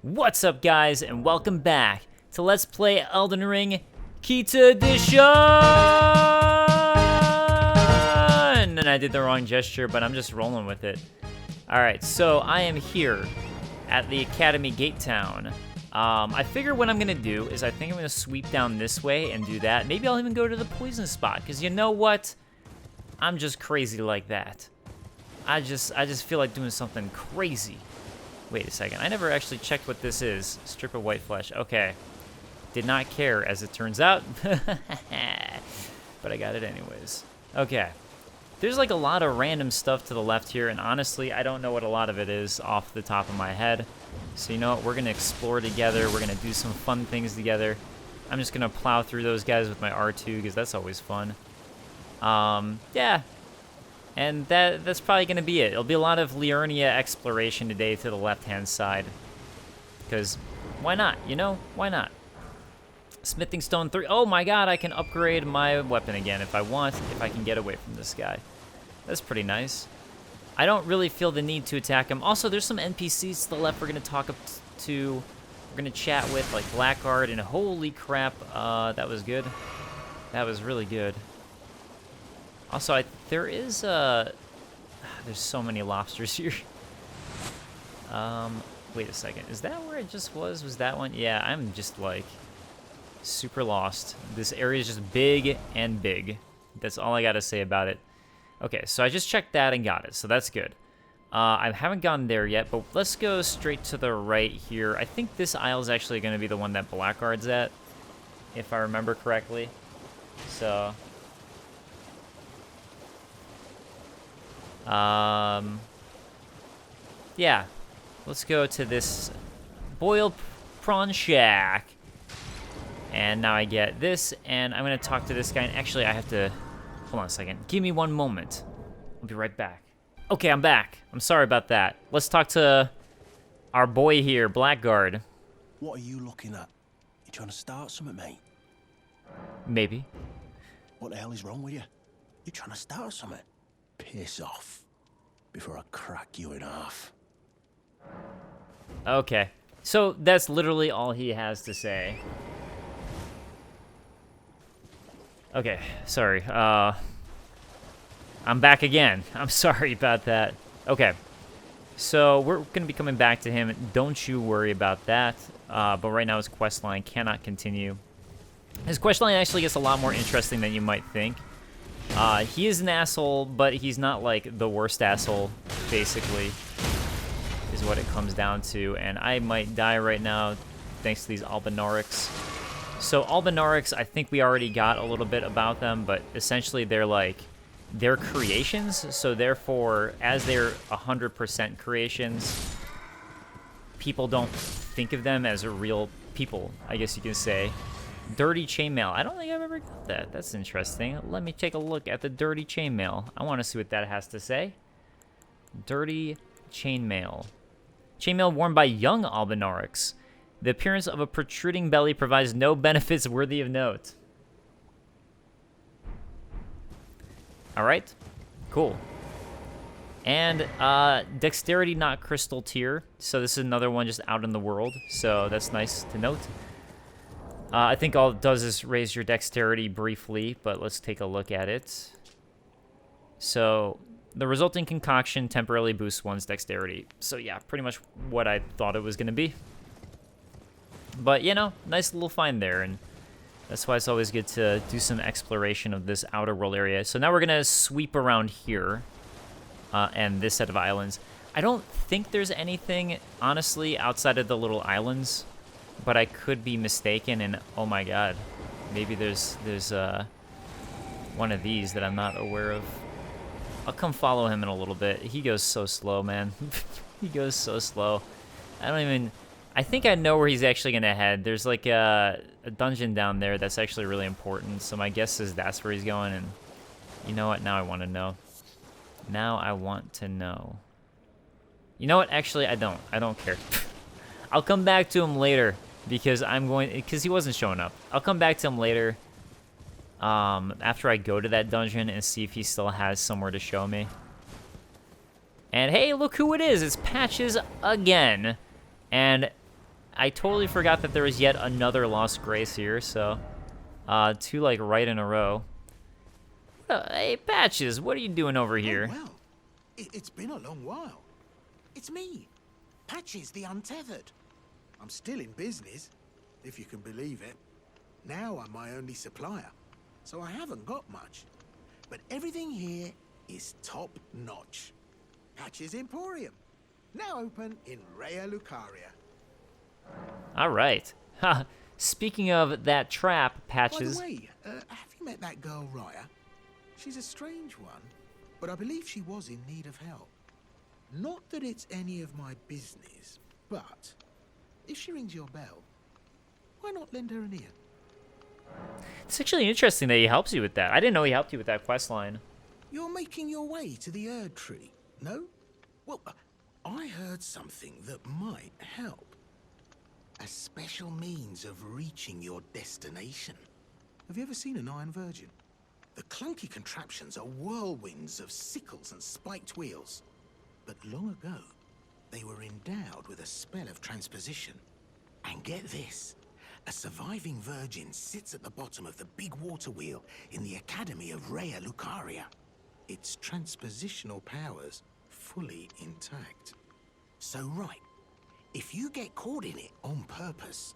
What's up, guys, and welcome back to Let's Play Elden Ring Kita Edition! And I did the wrong gesture, but I'm just rolling with it. Alright, so I am here at the Academy Gate Town. I figure what I'm going to do is I think I'm going to sweep down this way and do that. Maybe I'll even go to the poison spot, because you know what? I'm just crazy like that. I just feel like doing something crazy. Wait a second, I never actually checked what this is. Strip of white flesh, okay. Did not care, as it turns out. But I got it anyways. Okay. There's like a lot of random stuff to the left here, and honestly, I don't know what a lot of it is off the top of my head. So you know what, we're gonna explore together, we're gonna do some fun things together. I'm just gonna plow through those guys with my R2, because that's always fun. Yeah. And that's probably going to be it. It'll be a lot of Liurnia exploration today to the left-hand side. Because why not, you know? Why not? Smithing Stone 3. Oh my god, I can upgrade my weapon again if I want, if I can get away from this guy. That's pretty nice. I don't really feel the need to attack him. Also, there's some NPCs to the left we're going to talk to. We're going to chat with, like Blackguard, and holy crap, that was good. That was really good. Also, there's so many lobsters here. Wait a second. Is that where it just was? Was that one? Yeah, I'm just, like, super lost. This area is just big and big. That's all I gotta say about it. Okay, so I just checked that and got it, so that's good. I haven't gotten there yet, but let's go straight to the right here. I think this aisle is actually going to be the one that Blackguard's at, if I remember correctly. So... yeah, let's go to this boiled prawn shack. And now I get this, and I'm gonna talk to this guy, and actually I have to, hold on a second, give me one moment. I'll be right back. Okay, I'm back. I'm sorry about that. Let's talk to our boy here, Blackguard. What are you looking at? You trying to start something, mate? Maybe. What the hell is wrong with you? You trying to start something? Piss off before I crack you in half. Okay, so that's literally all he has to say. Okay, sorry. I'm back again. I'm sorry about that. Okay, so we're gonna be coming back to him. Don't you worry about that. But right now his quest line cannot continue. His quest line actually gets a lot more interesting than you might think. He is an asshole, but he's not, like, the worst asshole, basically, is what it comes down to. And I might die right now thanks to these Albinorics. So Albinorics, I think we already got a little bit about them, but essentially they're, like, they're creations. So therefore, as they're 100% creations, people don't think of them as real people, I guess you can say. Dirty chainmail. I don't think I've ever got that. That's interesting. Let me take a look at the dirty chainmail. I want to see what that has to say. Dirty chainmail. Chainmail worn by young Albinorics. The appearance of a protruding belly provides no benefits worthy of note. Alright. Cool. And dexterity not crystal tier. So this is another one just out in the world. So that's nice to note. I think all it does is raise your dexterity briefly, but let's take a look at it. So, the resulting concoction temporarily boosts one's dexterity. So yeah, pretty much what I thought it was going to be. But, you know, nice little find there, and that's why it's always good to do some exploration of this outer world area. So now we're going to sweep around here, and this set of islands. I don't think there's anything, honestly, outside of the little islands. But I could be mistaken, and oh my god, maybe there's one of these that I'm not aware of. I'll come follow him in a little bit. He goes so slow, man. He goes so slow. I think I know where he's actually gonna head. There's like a dungeon down there that's actually really important, so my guess is that's where he's going, and you know what, now I want to know. Now I want to know. You know what, actually I don't care. I'll come back to him later. Because he wasn't showing up. I'll come back to him later after I go to that dungeon and see if he still has somewhere to show me. And hey, look who it is. It's Patches again. And I totally forgot that there was yet another Lost Grace here, so 2 like right in a row. Hey, Patches, what are you doing over here? Oh, well, it's been a long while. It's me, Patches the Untethered. I'm still in business, if you can believe it. Now I'm my only supplier, so I haven't got much. But everything here is top notch. Patches Emporium, now open in Raya Lucaria. All right. Ha. Speaking of that trap, Patches. By the way, have you met that girl Raya? She's a strange one, but I believe she was in need of help. Not that it's any of my business, but if she rings your bell, why not lend her an ear? It's actually interesting that he helps you with that. I didn't know he helped you with that quest line. You're making your way to the Erd Tree, no? Well, I heard something that might help. A special means of reaching your destination. Have you ever seen an Iron Virgin? The clunky contraptions are whirlwinds of sickles and spiked wheels. But long ago, they were endowed with a spell of transposition. And get this, a surviving virgin sits at the bottom of the big water wheel in the Academy of Raya Lucaria. Its transpositional powers fully intact. So right, if you get caught in it on purpose,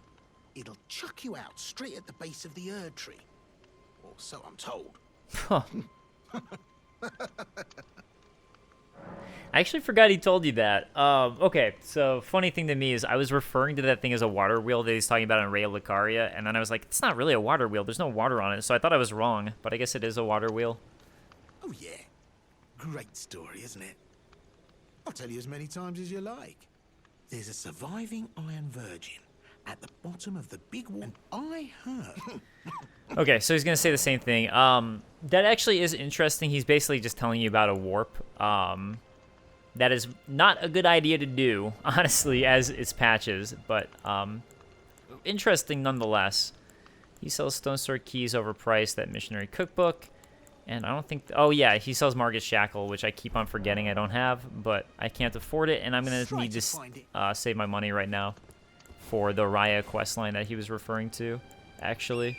it'll chuck you out straight at the base of the Erd Tree. Or so I'm told. Huh. I actually forgot he told you that. Okay, so funny thing to me is I was referring to that thing as a water wheel that he's talking about in Raya Lucaria, and then I was like, it's not really a water wheel. There's no water on it, so I thought I was wrong, but I guess it is a water wheel. Oh yeah, great story, isn't it? I'll tell you as many times as you like. There's a surviving Iron Virgin at the bottom of the big wall, and I heard... Okay, so he's going to say the same thing. That actually is interesting. He's basically just telling you about a warp. That is not a good idea to do, honestly, as it's Patches, but interesting nonetheless. He sells Stone Sword keys overpriced, that missionary cookbook, and I don't think... oh, yeah, he sells Margit's Shackle, which I keep on forgetting I don't have, but I can't afford it, and I'm going to need to save my money right now for the Raya questline that he was referring to, actually.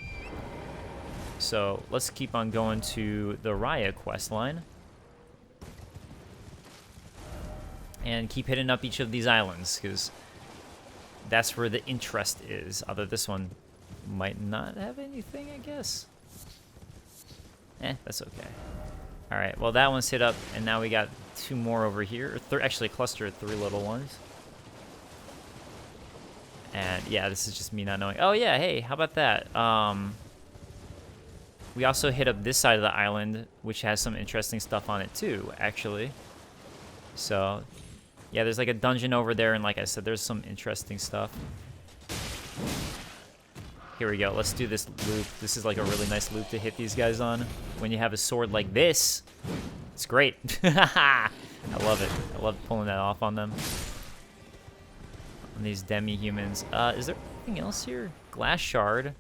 So let's keep on going to the Raya questline and keep hitting up each of these islands, because that's where the interest is. Although this one might not have anything, I guess. That's okay. All right, well, that one's hit up, and now we got 2 more over here. Actually, a cluster of 3 little ones. And yeah, this is just me not knowing. Oh yeah, hey, how about that? We also hit up this side of the island, which has some interesting stuff on it too, actually. So, yeah, there's like a dungeon over there, and like I said, there's some interesting stuff. Here we go. Let's do this loop. This is like a really nice loop to hit these guys on. When you have a sword like this, it's great. I love it. I love pulling that off on them. On these demi-humans. Is there anything else here? Glass shard.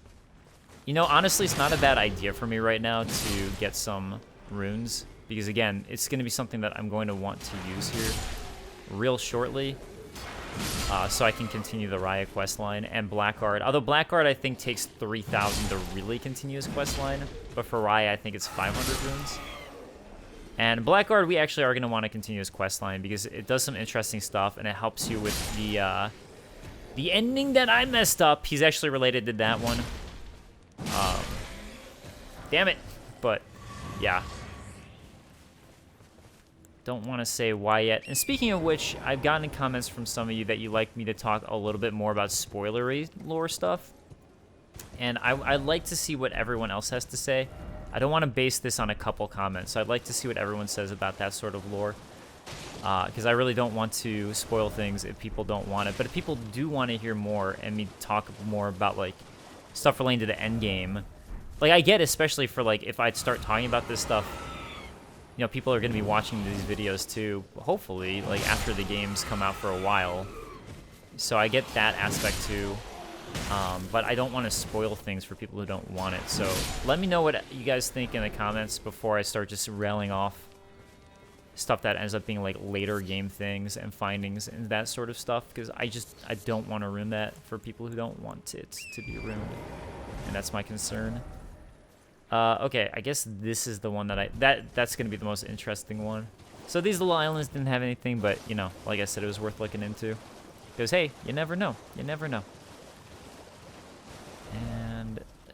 You know, honestly, it's not a bad idea for me right now to get some runes, because again, it's going to be something that I'm going to want to use here real shortly, so I can continue the Raya quest line and Blackguard. Although Blackguard, I think, takes 3,000 to really continue his quest line, but for Raya, I think it's 500 runes. And Blackguard, we actually are going to want to continue his quest line because it does some interesting stuff, and it helps you with the ending that I messed up. He's actually related to that one. Damn it. But, yeah. Don't want to say why yet. And speaking of which, I've gotten comments from some of you that you like me to talk a little bit more about spoilery lore stuff. And I'd like to see what everyone else has to say. I don't want to base this on a couple comments, so I'd like to see what everyone says about that sort of lore. Because I really don't want to spoil things if people don't want it. But if people do want to hear more and me talk more about, like, stuff relating to the end game, like, I get, especially for, like, if I'd start talking about this stuff, you know, people are going to be watching these videos too, hopefully, like, after the games come out for a while. So I get that aspect too. But I don't want to spoil things for people who don't want it. So let me know what you guys think in the comments before I start just railing off stuff that ends up being like later game things and findings and that sort of stuff, because I don't want to ruin that for people who don't want it to be ruined, and that's my concern. Okay, I guess this is the one that's gonna be the most interesting one. So these little islands didn't have anything, but you know, like I said, it was worth looking into, because hey, you never know, you never know.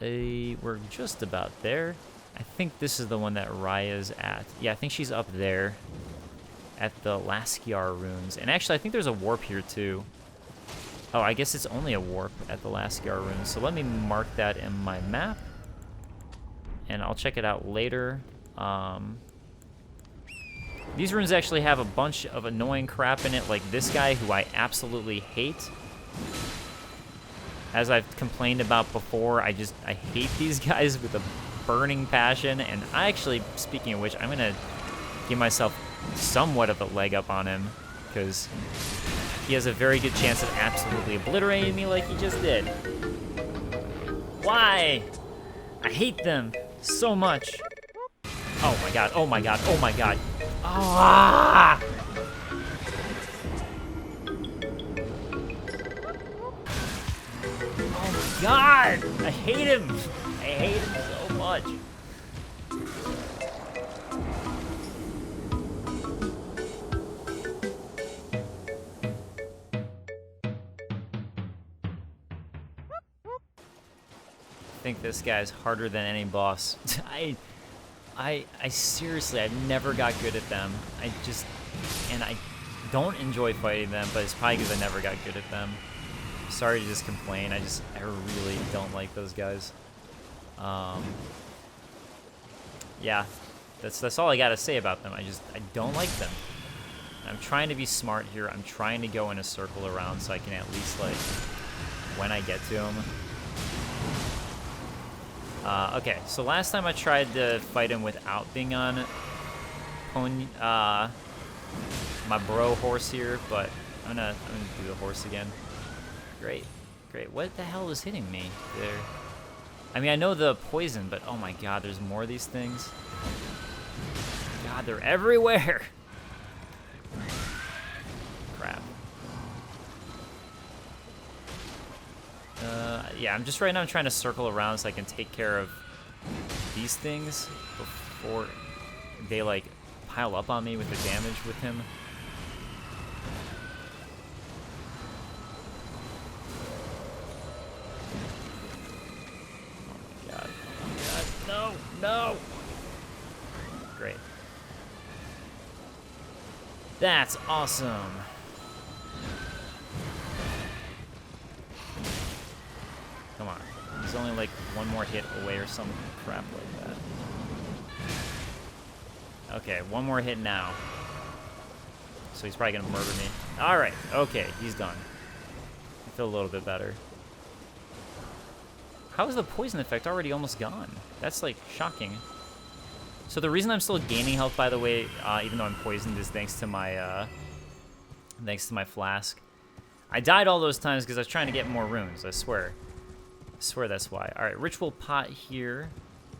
And we're just about there. I think this is the one that Raya's at. Yeah, I think she's up there at the Laskiar runes. And actually, I think there's a warp here too. Oh, I guess it's only a warp at the Laskiar runes. So let me mark that in my map, and I'll check it out later. These runes actually have a bunch of annoying crap in it, like this guy who I absolutely hate. As I've complained about before, I hate these guys with a burning passion. And I actually, speaking of which, I'm gonna give myself somewhat of a leg up on him, because he has a very good chance of absolutely obliterating me like he just did. Why? I hate them so much. Oh my god, oh my god, oh my god. Ah! Oh my god! I hate him! I hate him so much. I think this guy's harder than any boss. I seriously, I've never got good at them. And I don't enjoy fighting them, but it's probably because I never got good at them. Sorry to just complain. I really don't like those guys. Yeah, that's all I gotta say about them. I don't like them. I'm trying to be smart here. I'm trying to go in a circle around so I can at least, like, when I get to them. Okay, so last time I tried to fight him without being on my bro horse here, but I'm gonna do the horse again. Great. What the hell is hitting me there? I mean, I know the poison, but oh my god, there's more of these things. God, they're everywhere. Crap. Yeah, right now I'm trying to circle around so I can take care of these things before they, like, pile up on me with the damage with him. No! Great. That's awesome. Come on. He's only like one more hit away or some crap like that. Okay, one more hit now. So he's probably gonna murder me. Alright, okay, he's done. I feel a little bit better. How is the poison effect already almost gone? That's, like, shocking. So the reason I'm still gaining health, by the way, even though I'm poisoned, is thanks to my flask. I died all those times because I was trying to get more runes, I swear. I swear that's why. Alright, ritual pot here.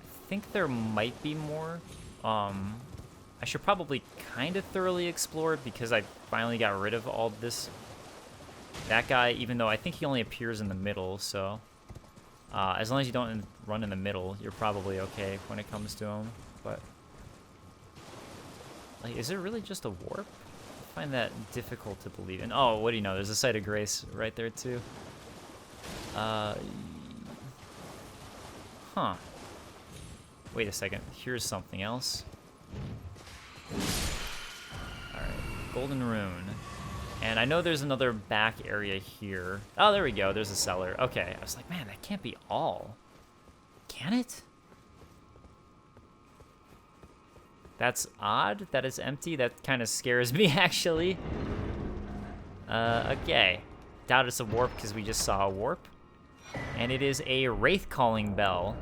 I think there might be more. I should probably kind of thoroughly explore it because I finally got rid of all this. That guy, even though I think he only appears in the middle, so... as long as you don't run in the middle, you're probably okay when it comes to him. But, like, is it really just a warp? I find that difficult to believe in. Oh, what do you know? There's a site of grace right there too. Huh. Wait a second. Here's something else. All right, golden rune. And I know there's another back area here. Oh, there we go. There's a cellar. Okay. I was like, man, that can't be all. Can it? That's odd that it's empty. That kind of scares me, actually. Okay. Doubt it's a warp because we just saw a warp. And it is a Wraith Calling Bell.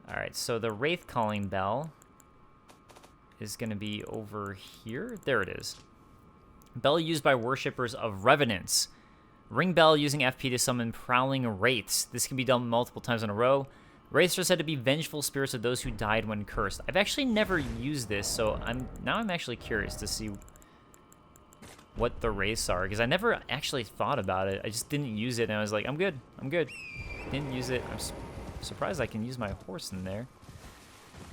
Alright, so the Wraith Calling Bell is going to be over here. There it is. Bell used by worshippers of Revenants. Ring bell using FP to summon prowling wraiths. This can be done multiple times in a row. Wraiths are said to be vengeful spirits of those who died when cursed. I've actually never used this, so I'm actually curious to see what the wraiths are, because I never actually thought about it. I just didn't use it, and I was like, I'm good. Didn't use it. I'm surprised I can use my horse in there.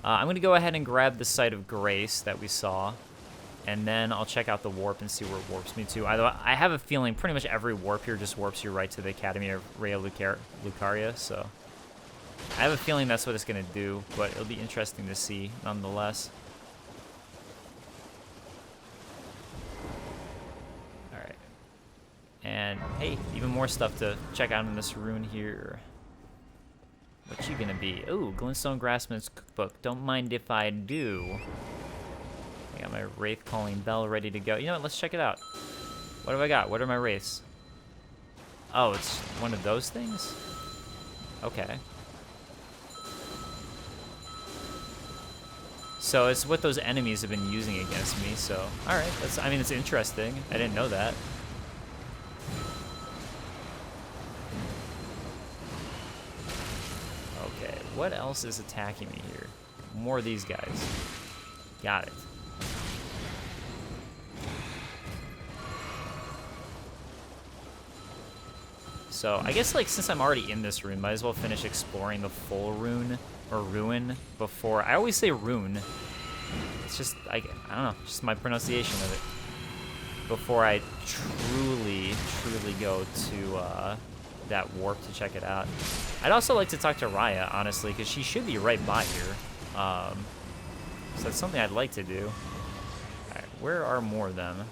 I'm going to go ahead and grab the Site of Grace that we saw, and then I'll check out the warp and see where it warps me to. I have a feeling pretty much every warp here just warps you right to the Academy of Rhea Lucaria, so I have a feeling that's what it's going to do, but it'll be interesting to see nonetheless. Alright. And, hey, even more stuff to check out in this rune here. What you gonna be? Ooh, Glintstone Grassman's Cookbook. Don't mind if I do. I got my Wraith Calling Bell ready to go. You know what? Let's check it out. What have I got? What are my wraiths? Oh, it's one of those things? Okay. So it's what those enemies have been using against me, so... Alright, I mean, it's interesting. I didn't know that. Okay, what else is attacking me here? More of these guys. Got it. So, I guess, like, since I'm already in this rune, might as well finish exploring the full rune, or ruin, before... I always say rune. It's just, I don't know, just my pronunciation of it. Before I truly go to, that warp to check it out. I'd also like to talk to Raya, honestly, because she should be right by here. So that's something I'd like to do. Alright, where are more of them?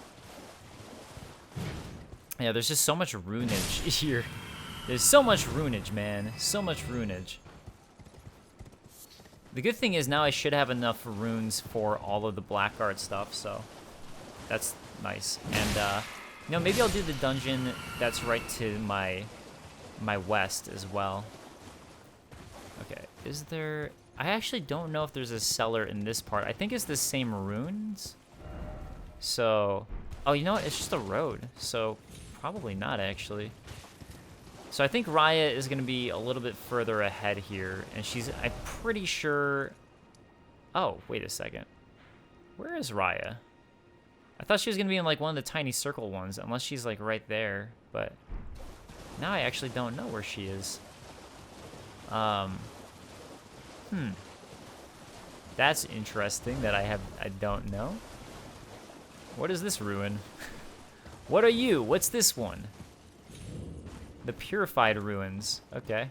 Yeah, there's just so much runage here. There's so much runage, man. So much runage. The good thing is now I should have enough runes for all of the blackguard stuff, so that's nice. And, you know, maybe I'll do the dungeon that's right to my west as well. Okay, is there... I actually don't know if there's a cellar in this part. I think it's the same runes. So... Oh, you know what? It's just a road. So, probably not, actually. So I think Raya is going to be a little bit further ahead here. And she's... I'm pretty sure... Oh, wait a second. Where is Raya? I thought she was going to be in, like, one of the tiny circle ones. Unless she's, like, right there. But... now I actually don't know where she is. That's interesting that I don't know. What is this ruin? What are you? What's this one? The Purified Ruins. Okay.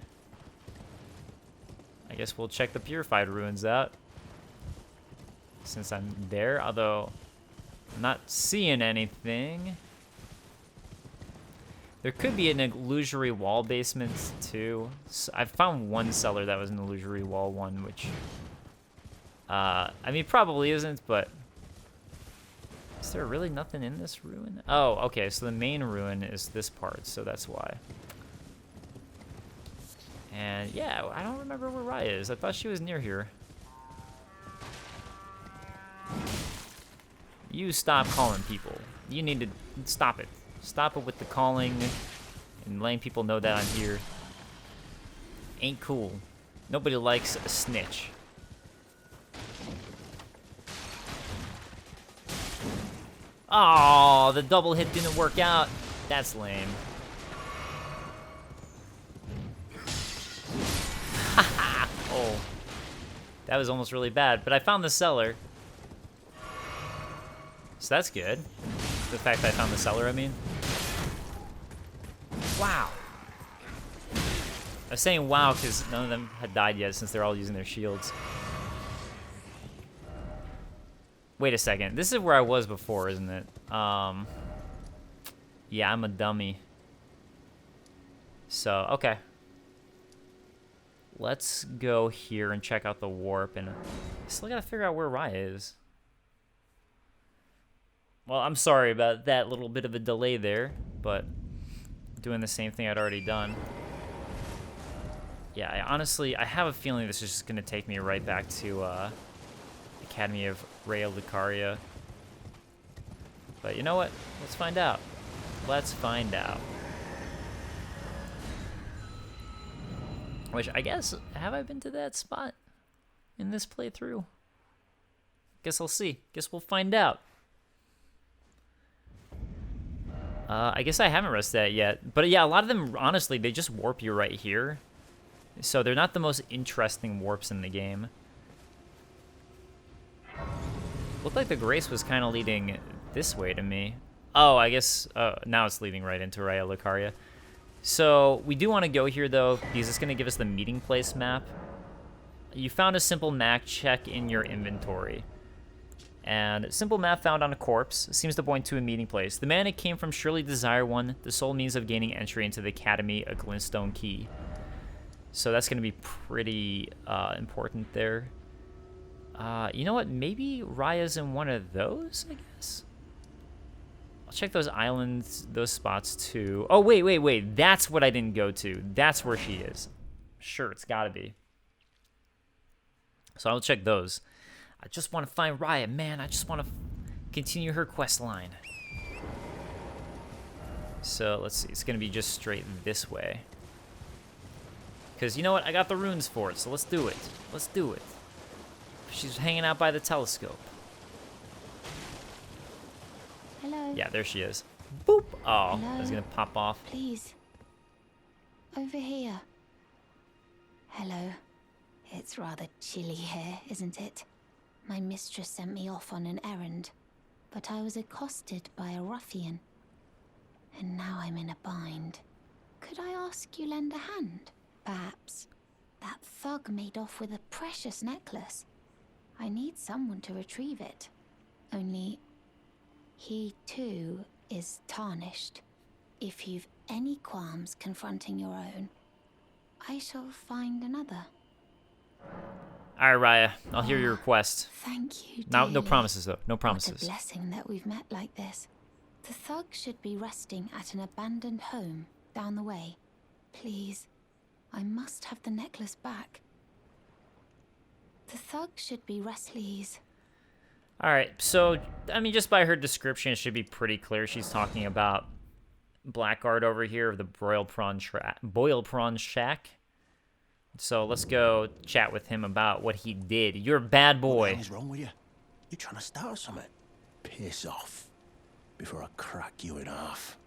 I guess we'll check the Purified Ruins out. Since I'm there, although I'm not seeing anything. There could be an illusory wall basement too. So I've found one cellar that was an illusory wall one, which I mean probably isn't, but is there really nothing in this ruin? Oh, okay, so the main ruin is this part, so that's why. And yeah, I don't remember where Raya is. I thought she was near here. You stop calling people. You need to stop it. Stop it with the calling and letting people know that I'm here. Ain't cool. Nobody likes a snitch. Oh, the double hit didn't work out. That's lame. Oh, that was almost really bad, but I found the cellar. So that's good. The fact that I found the cellar, I mean. Wow. I was saying wow because none of them had died yet since they're all using their shields. Wait a second. This is where I was before, isn't it? Yeah, I'm a dummy. So, okay. Let's go here and check out the warp, and I still gotta figure out where Raya is. Well, I'm sorry about that little bit of a delay there, but doing the same thing I'd already done. Yeah, I have a feeling this is just gonna take me right back to Academy of Rhea Lucaria. But you know what? Let's find out. Let's find out. Which, I guess, have I been to that spot in this playthrough? Guess I'll see. Guess we'll find out. I guess I haven't rested that yet. But yeah, a lot of them, honestly, they just warp you right here. So they're not the most interesting warps in the game. Looked like the Grace was kind of leading this way to me. Oh, I guess now it's leading right into Raya Lucaria. So we do want to go here, though, because it's going to give us the meeting place map. You found a simple map check in your inventory. And simple map found on a corpse seems to point to a meeting place. The man it came from surely desire one, the sole means of gaining entry into the academy, a glintstone key. So that's going to be pretty important there. You know what? Maybe Raya's in one of those, I guess? I'll check those islands, those spots too. Oh, wait. That's what I didn't go to. That's where she is. Sure, it's got to be. So I'll check those. I just want to find Raya, man. I just want to continue her quest line. So let's see. It's going to be just straight this way. Because you know what? I got the runes for it, so let's do it. Let's do it. She's hanging out by the telescope. Hello. Yeah, there she is. Boop. Oh, Hello? I was going to pop off. Please. Over here. Hello. It's rather chilly here, isn't it? My mistress sent me off on an errand, but I was accosted by a ruffian. And now I'm in a bind. Could I ask you lend a hand? Perhaps. That thug made off with a precious necklace. I need someone to retrieve it. Only, he too is tarnished. If you've any qualms confronting your own, I shall find another. All right, Raya. I'll hear your request. Thank you, No dearly. promises, though. No What promises. a blessing that we've met like this. The thug should be resting at an abandoned home down the way. Please, I must have the necklace back. The thug should be Please. All right, so, I mean, just by her description, it should be pretty clear she's talking about Blackguard over here, the Boiled Prawn Shack. So let's go chat with him about what he did. You're a bad boy. What is wrong with you? You trying to start something? Piss off before I crack you in half.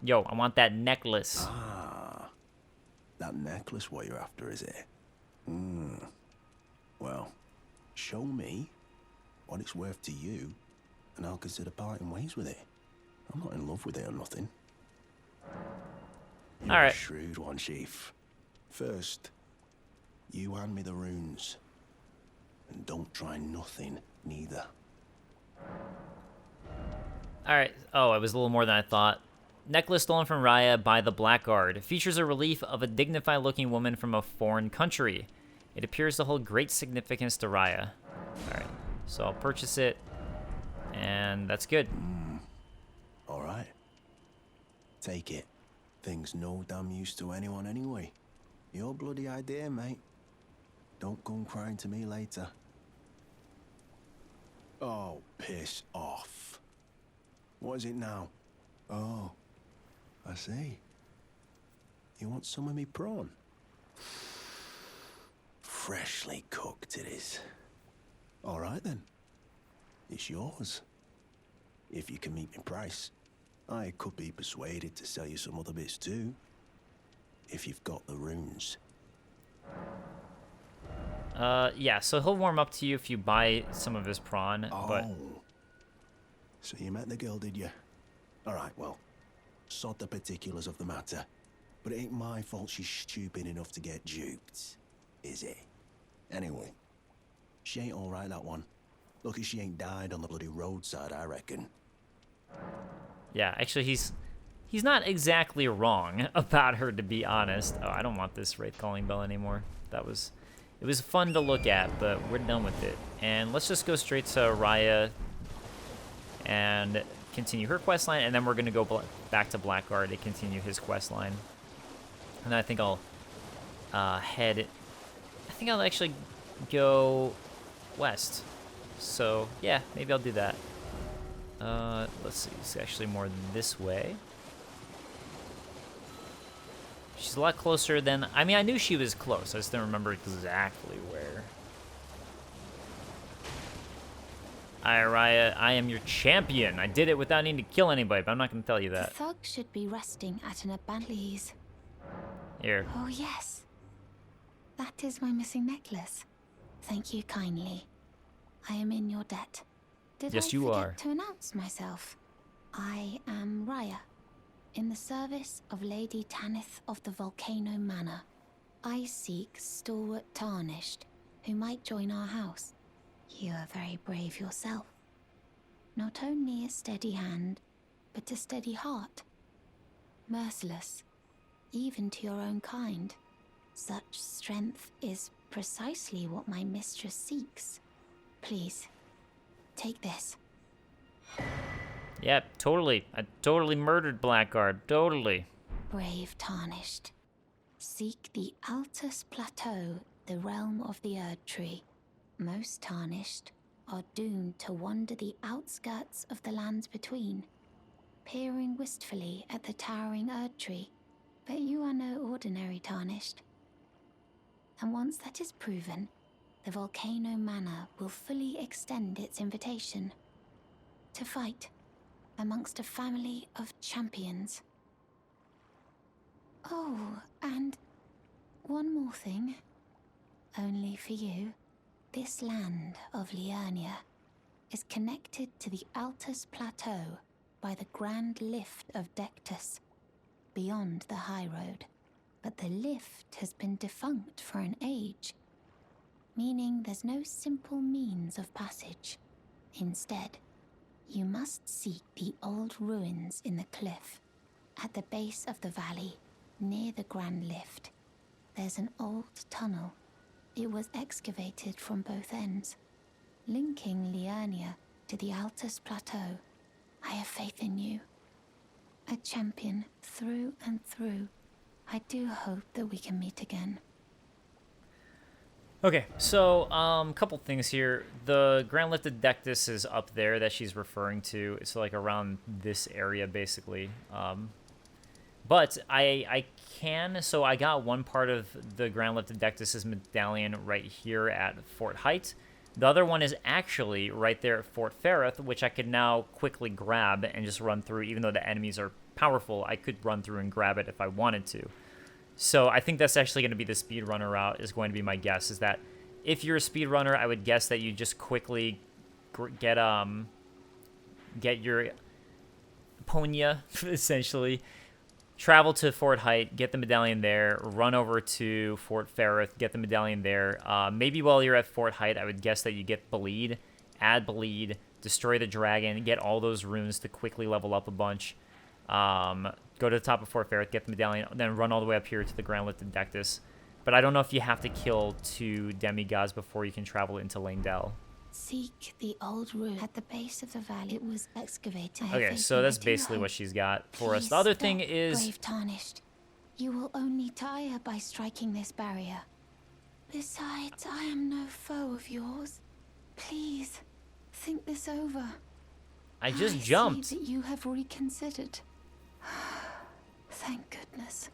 Yo, I want that necklace. Ah, that necklace what you're after, is it? Well, show me what it's worth to you, and I'll consider parting ways with it. I'm not in love with it or nothing. You're All right. a shrewd one, Chief. First, you hand me the runes, and don't try nothing, neither. All right. Oh, it was a little more than I thought. Necklace stolen from Raya by the Blackguard. Features a relief of a dignified-looking woman from a foreign country. It appears to hold great significance to Raya. All right. So I'll purchase it, and that's good. All right. Take it. Thing's no damn use to anyone anyway. Your bloody idea, mate. Don't come crying to me later. Oh, piss off. What is it now? Oh, I see. You want some of me prawn? Freshly cooked it is. All right then. It's yours. If you can meet me price. I could be persuaded to sell you some other bits too. If you've got the runes. Yeah, so he'll warm up to you if you buy some of his prawn, but... Oh. So you met the girl, did you? Alright, well, sod the particulars of the matter. But it ain't my fault she's stupid enough to get duped, is it? Anyway, she ain't alright, that one. Lucky she ain't died on the bloody roadside, I reckon. Yeah, actually, he's not exactly wrong about her, to be honest. Oh, I don't want this Wraith Calling Bell anymore. It was fun to look at, but we're done with it. And let's just go straight to Raya and continue her quest line, and then we're going to go back to Blackguard to continue his quest line. And I think I'll I think I'll actually go west. So, yeah, maybe I'll do that. Let's see, it's actually more this way. She's She's a lot closer than... I mean, I knew she was close. I just didn't remember exactly where. Araya, I am your champion. I did it without needing to kill anybody, but I'm not going to tell you The that. thug should be resting at an abandoned. Here. Oh, yes. That is my missing necklace. Thank you kindly. I am in your debt. Did Yes, I you forget are. to announce myself? I am Raya, in the service of Lady Tanith of the Volcano Manor. I seek stalwart Tarnished, who might join our house. You are very brave yourself. Not only a steady hand, but a steady heart. Merciless, even to your own kind. Such strength is precisely what my mistress seeks. Please, take this. Yep, totally. I totally murdered Blackguard. Totally. Brave Tarnished. Seek the Altus Plateau, the realm of the Erd Tree. Most Tarnished are doomed to wander the outskirts of the lands between, peering wistfully at the towering Erd Tree. But you are no ordinary Tarnished. And once that is proven, the Volcano Manor will fully extend its invitation to fight amongst a family of champions. Oh, and one more thing. Only for you. This land of Liurnia is connected to the Altus Plateau by the Grand Lift of Dectus, beyond the high road. But the lift has been defunct for an age, meaning there's no simple means of passage. Instead, you must seek the old ruins in the cliff. At the base of the valley, near the Grand Lift, there's an old tunnel. It was excavated from both ends, linking Liurnia to the Altus Plateau. I have faith in you. A champion through and through. I do hope that we can meet again. Okay, so couple things here. The Grand Lift of Dectus is up there that she's referring to. It's like around this area, basically. But I can, so I got one part of the Grand Lift of Dectus' medallion right here at Fort Height. The other one is actually right there at Fort Ferreth, which I could now quickly grab and just run through. Even though the enemies are powerful, I could run through and grab it if I wanted to. So I think that's actually going to be the speedrunner route, is going to be my guess, is that if you're a speedrunner, I would guess that you just quickly get your Ponya, essentially, travel to Fort Height, get the medallion there, run over to Fort Ferreth, get the medallion there. Maybe while you're at Fort Height, I would guess that you get Bleed, add Bleed, destroy the dragon, get all those runes to quickly level up a bunch. Go to the top of Fort Ferreth, get the medallion, then run all the way up here to the Grand Lift of Dectus. But I don't know if you have to kill 2 demigods before you can travel into Langdell. Seek the old ruin at the base of the valley. It was excavated. Okay, so that's basically what she's got for us. The other thing is... Brave Tarnished. You will only tire by striking this barrier. Besides, I am no foe of yours. Please, think this over. I just jumped. See that you have reconsidered. Thank goodness.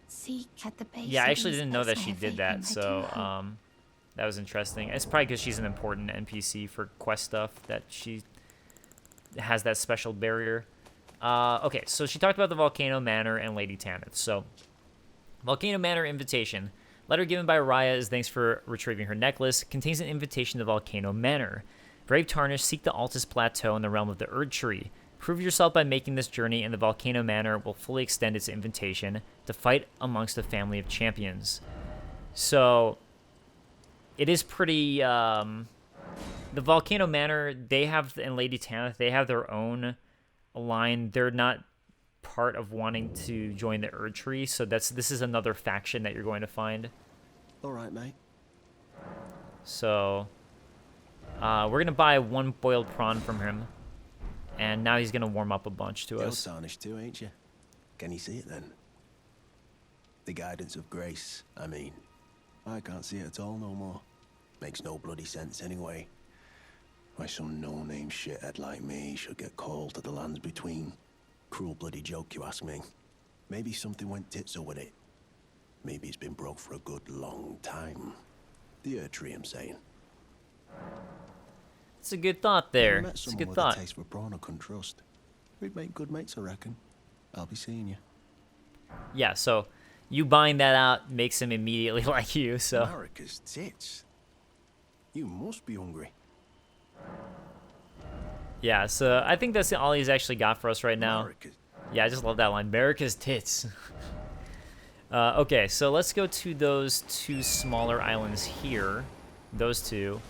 Seek at the base. Yeah, I actually of didn't know that these she steps I did have that, faith in. so that was interesting. It's probably because she's an important NPC for quest stuff that she has that special barrier. Okay, so she talked about the Volcano Manor and Lady Tanith. So, Volcano Manor invitation. Letter given by Raya as thanks for retrieving her necklace. Contains an invitation to Volcano Manor. Brave Tarnish, seek the Altus Plateau in the realm of the Erd Tree. Prove yourself by making this journey, and the Volcano Manor will fully extend its invitation to fight amongst a family of champions. So, it is pretty... the Volcano Manor, they have, and Lady Tanith, they have their own line. They're not part of wanting to join the Erd Tree, so this is another faction that you're going to find. All right, mate. So, we're going to buy 1 boiled prawn from him. And now he's going to warm up a bunch to You're us. tarnished too, ain't you? Can you see it then? The guidance of grace, I mean. I can't see it at all no more. Makes no bloody sense anyway. Why some no-name shithead like me should get called to the lands between. Cruel bloody joke, you ask me. Maybe something went tits with it. Maybe it's been broke for a good long time. The Erd tree, I'm saying. It's a good thought I there. met It's a someone good with thought. a taste for prawn I couldn't trust. We'd make good mates, I reckon. I'll be seeing you. Yeah, so you buying that out makes him immediately like you, so. America's tits. You must be hungry. Yeah, so I think that's all he's actually got for us right now. America's... Yeah, I just love that line. America's tits. Okay, so let's go to those two smaller islands here. Those two.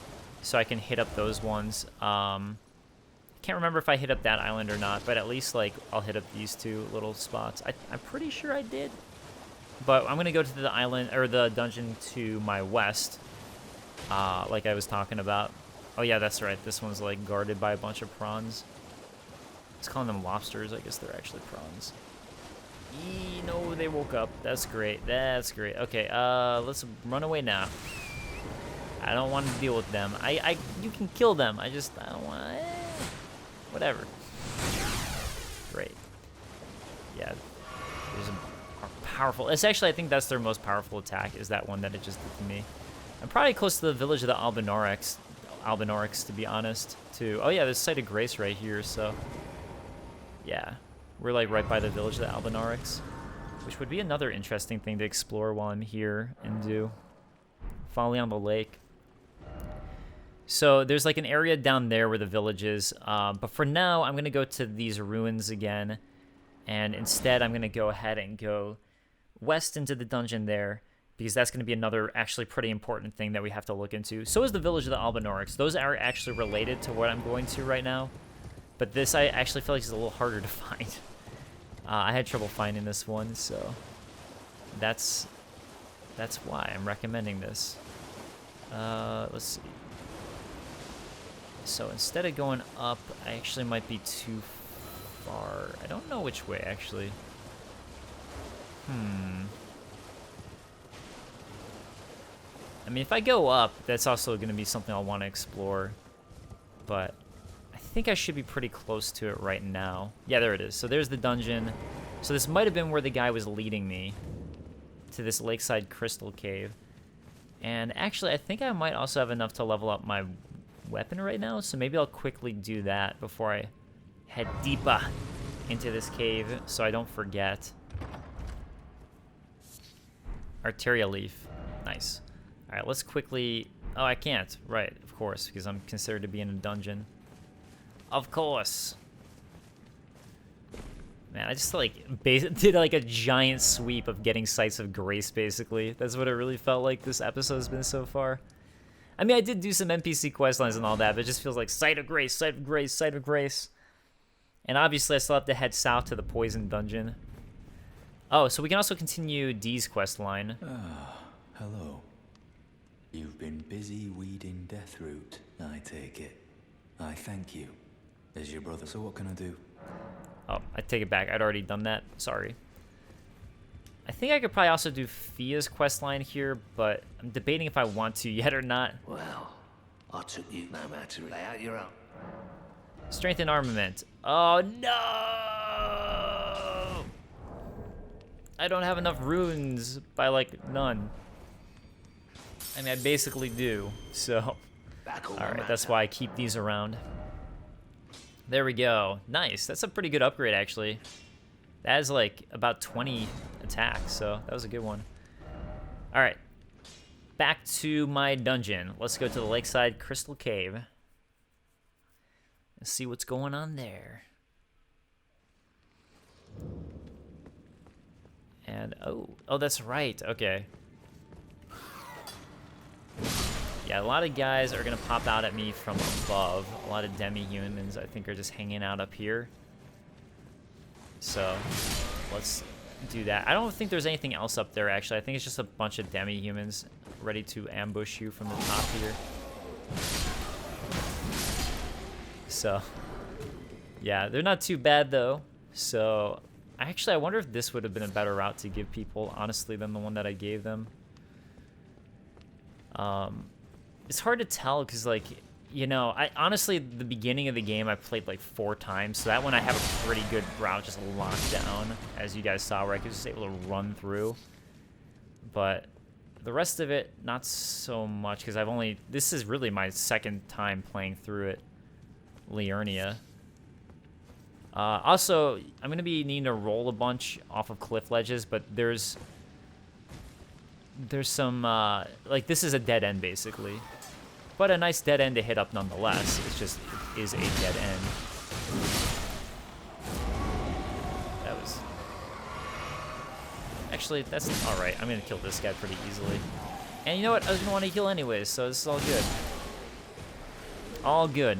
So I can hit up those ones. Can't remember if I hit up that island or not, but at least, like, I'll hit up these two little spots. I'm pretty sure I did. But I'm going to go to the island, or the dungeon to my west, like I was talking about. Oh, yeah, that's right. This one's, like, guarded by a bunch of prawns. It's calling them lobsters. I guess they're actually prawns. No, they woke up. That's great. That's great. Okay, let's run away now. I don't want to deal with them. You can kill them. I don't want to... Whatever. Great. Yeah. There's a powerful... It's actually, I think that's their most powerful attack, is that one that it just did to me. I'm probably close to the village of the Albinorix, to be honest, too. Oh, yeah, there's Site of Grace right here, so... Yeah. We're, like, right by the village of the Albinorix, which would be another interesting thing to explore while I'm here and do. Folly on the lake. So there's like an area down there where the village is, but for now I'm gonna go to these ruins again, and instead I'm gonna go ahead and go west into the dungeon there, because that's gonna be another actually pretty important thing that we have to look into. So is the village of the Albinorix. Those are actually related to what I'm going to right now, but this I actually feel like is a little harder to find. I had trouble finding this one, so that's why I'm recommending this. Let's see. So instead of going up, I actually might be too far. I don't know which way, actually. I mean, if I go up, that's also going to be something I'll want to explore. But I think I should be pretty close to it right now. Yeah, there it is. So there's the dungeon. So this might have been where the guy was leading me, to this lakeside crystal cave. And actually, I think I might also have enough to level up my weapon right now, so maybe I'll quickly do that before I head deeper into this cave so I don't forget. Arteria leaf. Nice. Alright, let's quickly... Oh, I can't. Right, of course, because I'm considered to be in a dungeon. Of course. Man, I just, like, did, like, a giant sweep of getting Sights of Grace, basically. That's what it really felt like this episode has been so far. I mean, I did do some NPC questlines and all that, but it just feels like Sight of Grace, Sight of Grace, Sight of Grace. And obviously, I still have to head south to the Poison Dungeon. Oh, so we can also continue Dee's questline. Ah, hello. You've been busy weeding Deathroot, I take it. I thank you. As your brother, so what can I do? Oh, I take it back. I'd already done that. Sorry. I think I could probably also do Fia's questline here, but I'm debating if I want to yet or not. Well, I took you no matter lay out your own. Strength and armament. Oh, no! I don't have enough runes by, like, none. I mean, I basically do, so... Alright, that's why I keep these around. There we go. Nice. That's a pretty good upgrade, actually. That is, like, about 20 attacks, so that was a good one. Alright. Back to my dungeon. Let's go to the Lakeside Crystal Cave. And see what's going on there. And, oh, that's right. Okay. Yeah, a lot of guys are going to pop out at me from above. A lot of demi-humans, I think, are just hanging out up here. So, let's do that. I don't think there's anything else up there, actually. I think it's just a bunch of demi-humans ready to ambush you from the top here. So, yeah, they're not too bad, though. So, actually, I wonder if this would have been a better route to give people, honestly, than the one that I gave them. It's hard to tell because, like, you know, I honestly, the beginning of the game I played like 4 times, so that one I have a pretty good route just locked down, as you guys saw, where I was just able to run through. But the rest of it, not so much, because this is really my second time playing through it, Liurnia. Also, I'm going to be needing to roll a bunch off of cliff ledges, but there's some, like, this is a dead end, basically. But a nice dead end to hit up nonetheless. It's just, it is a dead end. That was... Actually, that's alright. I'm going to kill this guy pretty easily. And you know what? I was going to want to heal anyways, so this is all good. All good.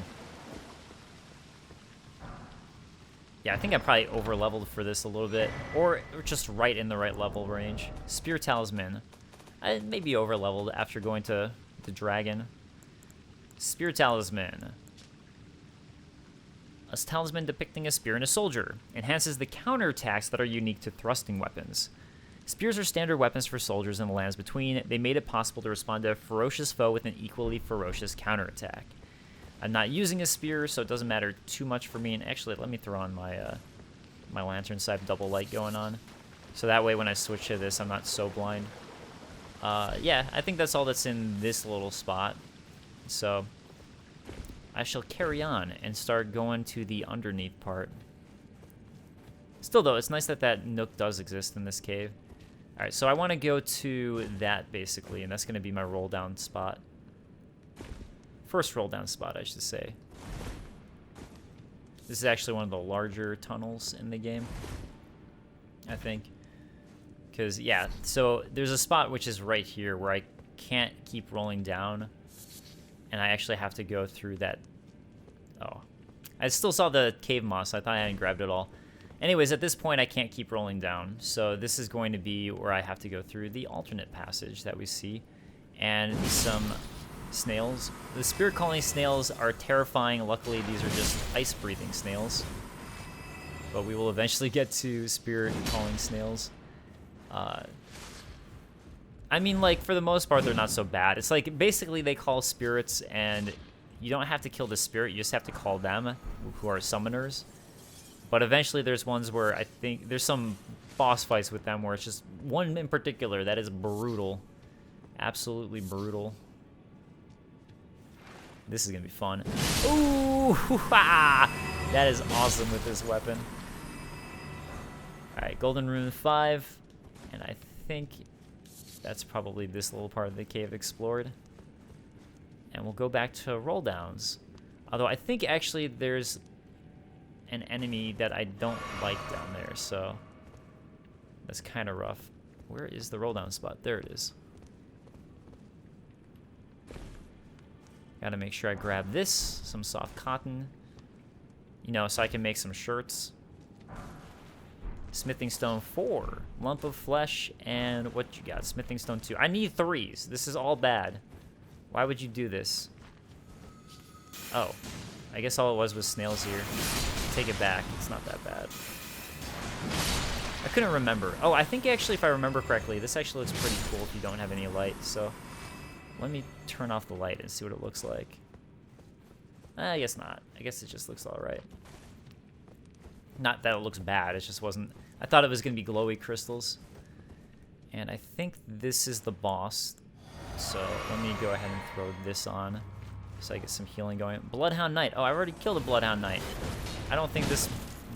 Yeah, I think I probably over-leveled for this a little bit. Or just right in the right level range. Spear Talisman. I maybe over-leveled after going to the Dragon. Spear Talisman. A talisman depicting a spear and a soldier. Enhances the counterattacks that are unique to thrusting weapons. Spears are standard weapons for soldiers in the lands between. They made it possible to respond to a ferocious foe with an equally ferocious counterattack. I'm not using a spear, so it doesn't matter too much for me. And actually, let me throw on my my lantern so I have double light going on. So that way when I switch to this, I'm not so blind. Yeah, I think that's all that's in this little spot. So I shall carry on and start going to the underneath part. Still, though, it's nice that that nook does exist in this cave. All right, so I want to go to that, basically, and that's going to be my roll-down spot. First roll-down spot, I should say. This is actually one of the larger tunnels in the game, I think. Because, yeah, so there's a spot which is right here where I can't keep rolling down, and I actually have to go through that. Oh, I still saw the cave moss. I thought I hadn't grabbed it all. Anyways, at this point, I can't keep rolling down, so this is going to be where I have to go through the alternate passage that we see, and some snails. The spirit calling snails are terrifying. Luckily, these are just ice-breathing snails, but we will eventually get to spirit calling snails. I mean, like, for the most part, they're not so bad. It's like, basically, they call spirits, and you don't have to kill the spirit, you just have to call them, who are summoners. But eventually, there's ones where I think there's some boss fights with them where it's just one in particular that is brutal. Absolutely brutal. This is gonna be fun. Ooh, that is awesome with this weapon. All right, Golden Rune 5, and I think that's probably this little part of the cave explored. And we'll go back to roll downs. Although I think actually there's an enemy that I don't like down there, so that's kind of rough. Where is the roll down spot? There it is. Gotta make sure I grab this, some soft cotton, you know, so I can make some shirts. Smithing stone 4, lump of flesh, and what you got? Smithing stone 2. I need 3s. This is all bad. Why would you do this? Oh, I guess all it was snails here. Take it back. It's not that bad. I couldn't remember. Oh, I think actually, if I remember correctly, this actually looks pretty cool if you don't have any light. So let me turn off the light and see what it looks like. I guess not. I guess it just looks all right. Not that it looks bad. It just wasn't. I thought it was going to be glowy crystals. And I think this is the boss. So let me go ahead and throw this on so I get some healing going. Bloodhound Knight. Oh, I already killed a Bloodhound Knight. I don't think this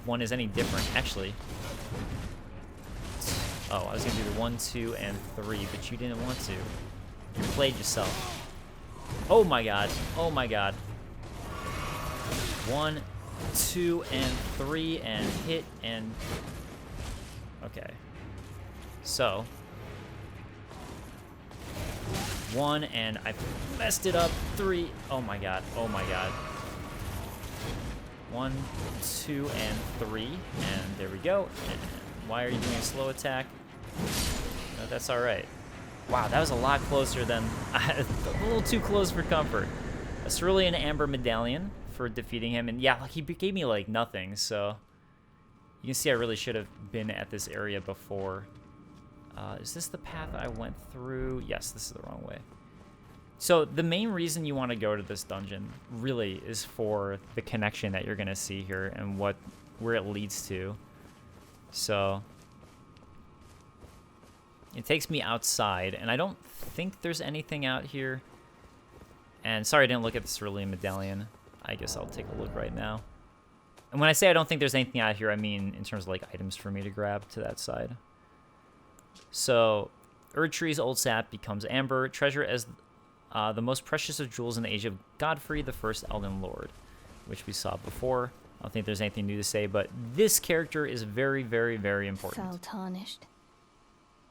one is any different, actually. Oh, I was going to do the 1, 2, and 3, but you didn't want to. You played yourself. Oh my god. Oh my god. 1, 2, and 3, and hit, and... Okay. So... 1, and I messed it up. 3. Oh my god. Oh my god. 1, 2, and 3. And there we go. And why are you doing a slow attack? No, that's alright. Wow, that was a lot closer than... a little too close for comfort. A Cerulean Amber Medallion for defeating him. And yeah, like, he gave me, like, nothing, so... You can see I really should have been at this area before. Is this the path I went through? Yes, this is the wrong way. So the main reason you want to go to this dungeon really is for the connection that you're going to see here and where it leads to. So it takes me outside, and I don't think there's anything out here. And sorry I didn't look at the cerulean medallion. I guess I'll take a look right now. And when I say I don't think there's anything out here, I mean in terms of like items for me to grab to that side. So Erdtree's old sap becomes amber, treasure as the most precious of jewels in the age of Godfrey, the first Elden Lord, which we saw before. I don't think there's anything new to say, but this character is very, very, very important. Foul tarnished.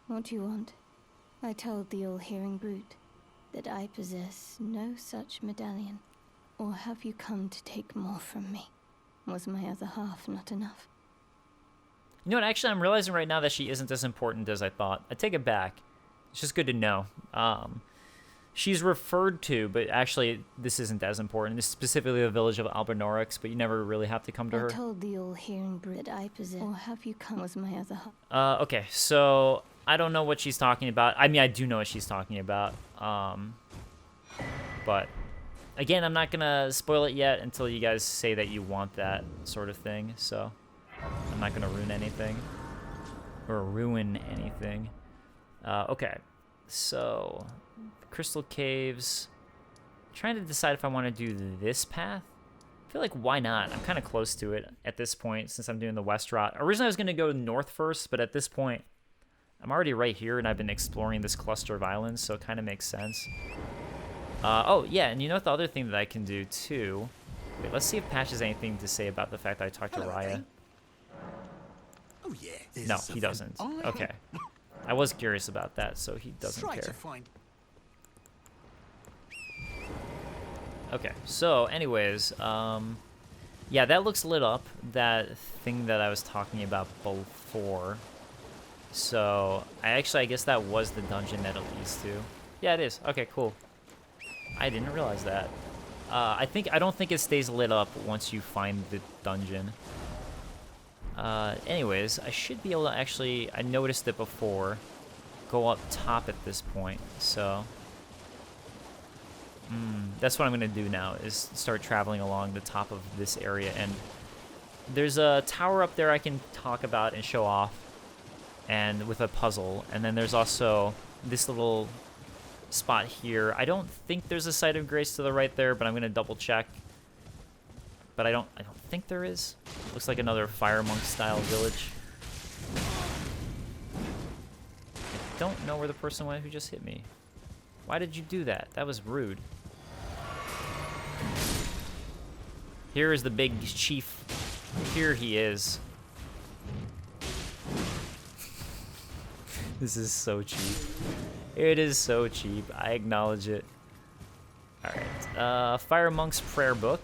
What do you want? I told the all-hearing brute that I possess no such medallion. Or have you come to take more from me? Was my other half not enough? You know what? Actually, I'm realizing right now that she isn't as important as I thought. I take it back. It's just good to know. She's referred to, but actually, this isn't as important. This is specifically the village of Albernorix, but you never really have to come to her. I told the all-hearing brute that I possess. Or have you come? Was my other half? Okay, so I don't know what she's talking about. I mean, I do know what she's talking about. But again, I'm not gonna spoil it yet until you guys say that you want that sort of thing. So I'm not gonna ruin anything Okay, so Crystal Caves. I'm trying to decide if I want to do this path. I feel like why not? I'm kind of close to it at this point since I'm doing the west route. Originally I was gonna go north first, but at this point I'm already right here and I've been exploring this cluster of islands, so it kind of makes sense. Oh, yeah, and you know what the other thing that I can do, too? Wait, let's see if Patch has anything to say about the fact that I talked to Raya. Oh, yeah. No, he doesn't. Okay. I was curious about that, so he doesn't care. Okay, so anyways, yeah, that looks lit up, that thing that I was talking about before. So, I guess that was the dungeon that it leads to. Yeah, it is. Okay, cool. I didn't realize that. I don't think it stays lit up once you find the dungeon. Anyways, I should be able to actually, I noticed it before, go up top at this point, so that's what I'm gonna do now, is start traveling along the top of this area. And there's a tower up there I can talk about and show off, and with a puzzle. And then there's also this little spot here. I don't think there's a site of grace to the right there, but I'm gonna double check. But I don't think there is. Looks like another fire monk style village. I don't know where the person went who just hit me. Why did you do that? That was rude. Here is the big chief. Here he is. This is so cheap. It is so cheap. I acknowledge it. Alright. Fire Monk's Prayer Book.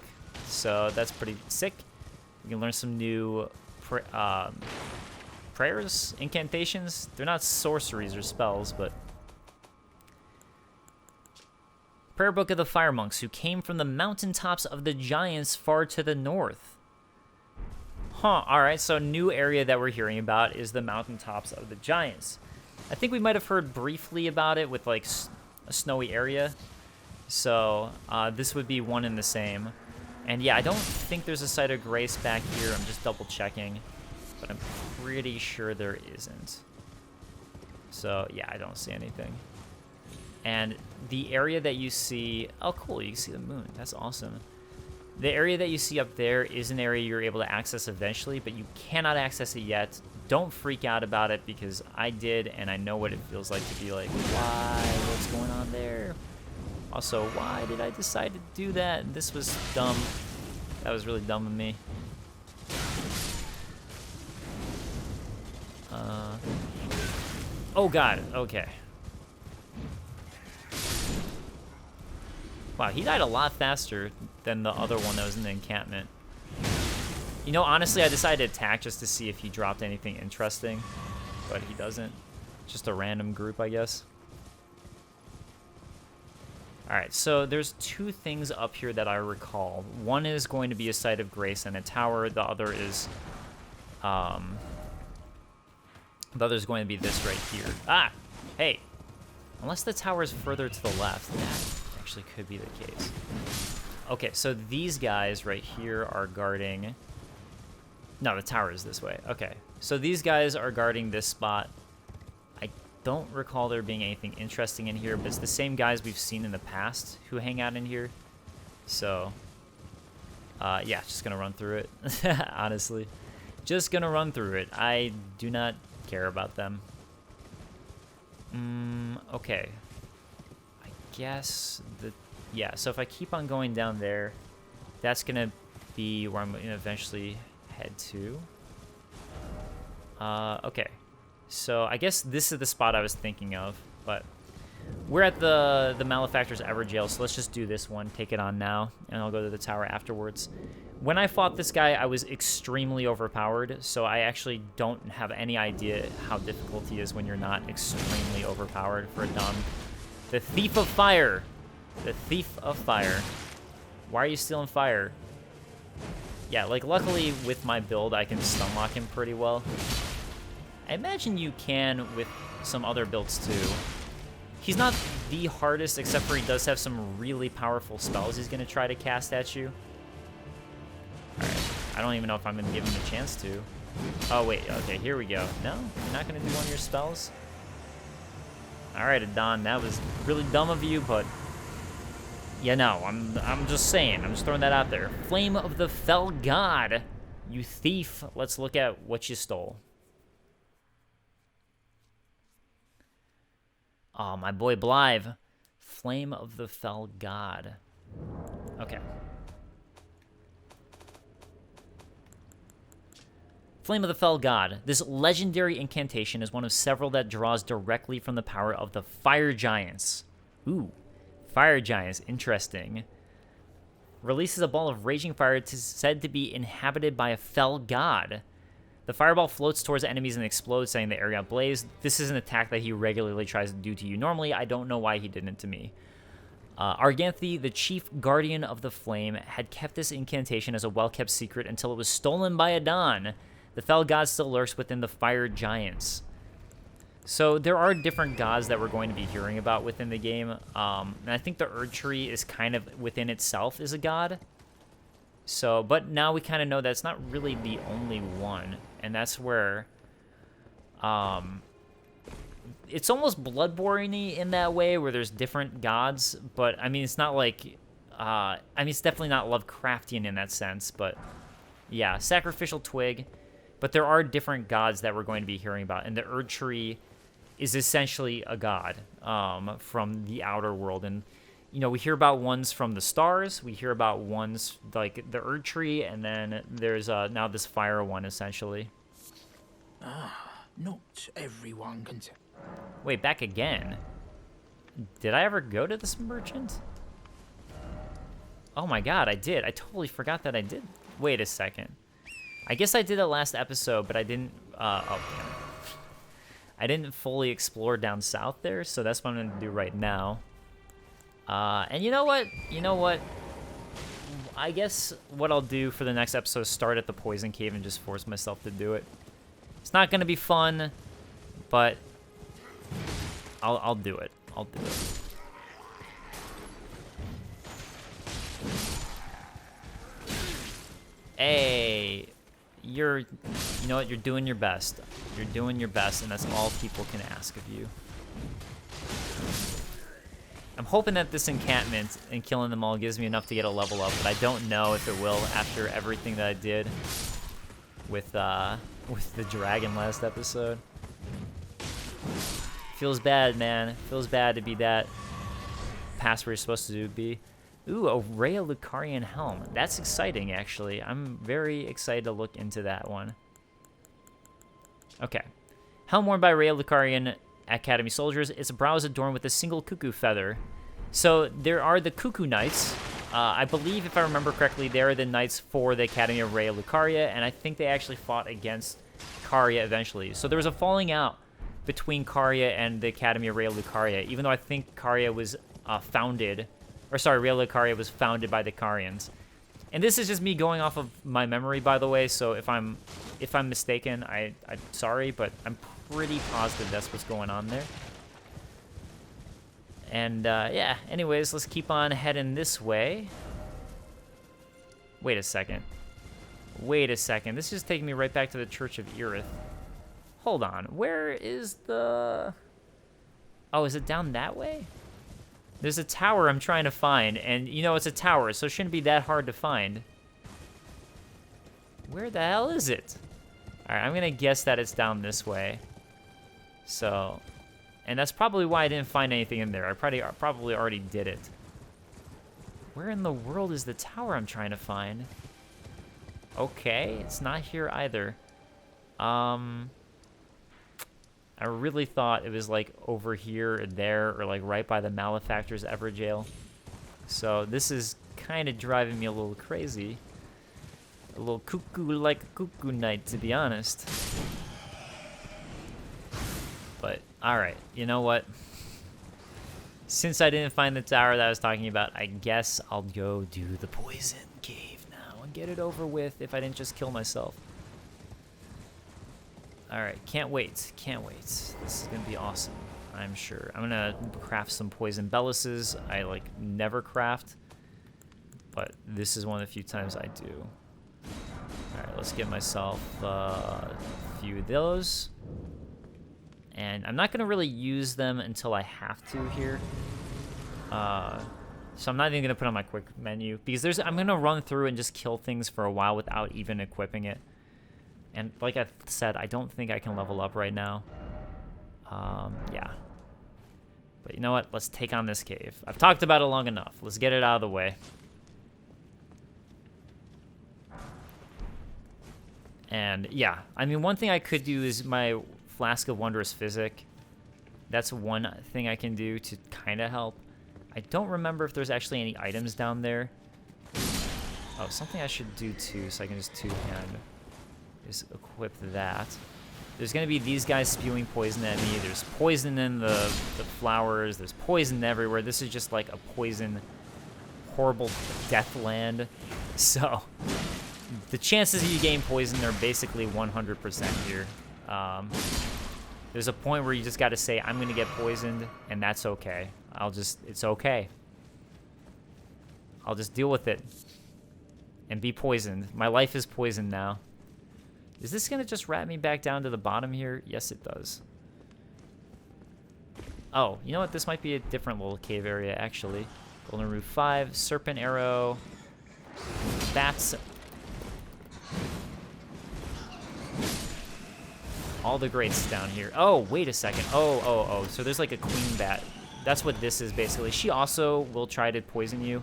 So that's pretty sick. You can learn some new prayers, incantations. They're not sorceries or spells, but... Prayer Book of the Fire Monks, who came from the mountaintops of the giants far to the north. Huh, alright, so new area that we're hearing about is the mountaintops of the giants. I think we might have heard briefly about it with, like, a snowy area. So, this would be one and the same. And yeah, I don't think there's a site of grace back here. I'm just double checking. But I'm pretty sure there isn't. So, yeah, I don't see anything. And the area that you see... Oh, cool, you can see the moon. That's awesome. The area that you see up there is an area you're able to access eventually, but you cannot access it yet. Don't freak out about it, because I did, and I know what it feels like to be like, why? What's going on there? Also, why did I decide to do that? This was dumb. That was really dumb of me. Oh god, okay. Wow, he died a lot faster than the other one that was in the encampment. You know, honestly, I decided to attack just to see if he dropped anything interesting, but he doesn't. Just a random group, I guess. Alright, so there's two things up here that I recall. One is going to be a site of grace and a tower. The other is, going to be this right here. Ah! Hey! Unless the tower is further to the left. actually could be the case. Okay, so these guys right here are guarding... No, the tower is this way. Okay, so these guys are guarding this spot. I don't recall there being anything interesting in here, but it's the same guys we've seen in the past who hang out in here. So, yeah, just gonna run through it, honestly. Just gonna run through it. I do not care about them. Okay. I guess the... Yeah, so if I keep on going down there, that's gonna be where I'm gonna eventually head to. Okay. So I guess this is the spot I was thinking of, but we're at the Malefactor's Ever Jail, so let's just do this one, take it on now, and I'll go to the tower afterwards. When I fought this guy, I was extremely overpowered, so I actually don't have any idea how difficult he is when you're not extremely overpowered for a Dom. The Thief of Fire! The Thief of Fire. Why are you stealing fire? Yeah, like, luckily with my build, I can stun lock him pretty well. I imagine you can with some other builds, too. He's not the hardest, except for he does have some really powerful spells he's going to try to cast at you. Alright, I don't even know if I'm going to give him a chance to. Oh, wait, okay, here we go. No? You're not going to do one of your spells? Alright, Adon, that was really dumb of you, but... Yeah, no, I'm just saying. I'm just throwing that out there. Flame of the Fell God. You thief. Let's look at what you stole. Oh, my boy Blythe. Flame of the Fell God. Okay. Flame of the Fell God. This legendary incantation is one of several that draws directly from the power of the Fire Giants. Ooh. Fire Giants, interesting. Releases a ball of raging fire said to be inhabited by a fell god. The fireball floats towards enemies and explodes, setting the area ablaze. This is an attack that he regularly tries to do to you. Normally, I don't know why he did it to me. Arganthe, the chief guardian of the flame, had kept this incantation as a well-kept secret until it was stolen by Adon. The fell god still lurks within the Fire Giants. So there are different gods that we're going to be hearing about within the game. And I think the Erd Tree is kind of within itself is a god. So, but now we kind of know that's not really the only one. And that's where it's almost Bloodborne-y in that way, where there's different gods. But, I mean, it's not like... I mean, it's definitely not Lovecraftian in that sense. But, yeah, Sacrificial Twig. But there are different gods that we're going to be hearing about. And the Erd Tree is essentially a god from the outer world. And, you know, we hear about ones from the stars. We hear about ones like the Erd Tree. And then there's now this fire one, essentially. Not everyone can... Wait, back again? Did I ever go to this merchant? Oh my god, I did. I totally forgot that I did. Wait a second. I guess I did it last episode, but I didn't... oh, damn. I didn't fully explore down south there, so that's what I'm going to do right now. And you know what? You know what? I guess what I'll do for the next episode is start at the Poison Cave and just force myself to do it. It's not going to be fun, but I'll do it. I'll do it. Hey, you know what? You're doing your best. You're doing your best, and that's all people can ask of you. I'm hoping that this encampment and killing them all gives me enough to get a level up, but I don't know if it will after everything that I did with the dragon last episode. Feels bad, man. Feels bad to be that past where you're supposed to be. Ooh, a Rhea Lucarian helm. That's exciting, actually. I'm very excited to look into that one. Okay. Helm worn by Rhea Lucarian Academy soldiers. Its brow is adorned with a single cuckoo feather. So there are the Cuckoo Knights. I believe, if I remember correctly, they are the knights for the Academy of Rhea Lucaria, and I think they actually fought against Caria eventually. So there was a falling out between Caria and the Academy of Rhea Lucaria, even though I think Caria was founded... Or sorry, Rhea Lucaria was founded by the Carians. And this is just me going off of my memory, by the way, so if I'm mistaken, I'm sorry, but I'm pretty positive that's what's going on there. And yeah, anyways, let's keep on heading this way. Wait a second. Wait a second. This is taking me right back to the Church of Erith. Hold on. Where is the... Oh, is it down that way? There's a tower I'm trying to find, and you know it's a tower, so it shouldn't be that hard to find. Where the hell is it? Alright, I'm gonna guess that it's down this way. So, and that's probably why I didn't find anything in there. I probably already did it. Where in the world is the tower I'm trying to find? Okay, it's not here either. I really thought it was like over here or there or like right by the Malefactor's Everjail. So this is kind of driving me a little crazy. A little cuckoo like a cuckoo night, to be honest. But, alright, you know what? Since I didn't find the tower that I was talking about, I guess I'll go do the poison cave now and get it over with if I didn't just kill myself. Alright, can't wait, can't wait. This is gonna be awesome, I'm sure. I'm gonna craft some poison belluses. I, like, never craft, but this is one of the few times I do. Alright, let's get myself a few of those. And I'm not gonna really use them until I have to here. So I'm not even gonna put on my quick menu, because I'm gonna run through and just kill things for a while without even equipping it. And like I said, I don't think I can level up right now. Yeah. But you know what? Let's take on this cave. I've talked about it long enough. Let's get it out of the way. And yeah, I mean, one thing I could do is my Flask of Wondrous Physic. That's one thing I can do to kind of help. I don't remember if there's actually any items down there. Oh, something I should do too, so I can just two-hand. Just equip that. There's gonna be these guys spewing poison at me. There's poison in the flowers. There's poison everywhere. This is just like a poison, horrible death land. So the chances of you getting poisoned are basically 100% here. There's a point where you just gotta say, I'm gonna get poisoned, and that's okay. It's okay. I'll just deal with it and be poisoned. My life is poisoned now. Is this gonna just rat me back down to the bottom here? Yes, it does. Oh, you know what? This might be a different little cave area, actually. Golden Roof 5, Serpent Arrow, Bats. All the greats down here. Oh, wait a second. Oh. So there's like a queen bat. That's what this is, basically. She also will try to poison you.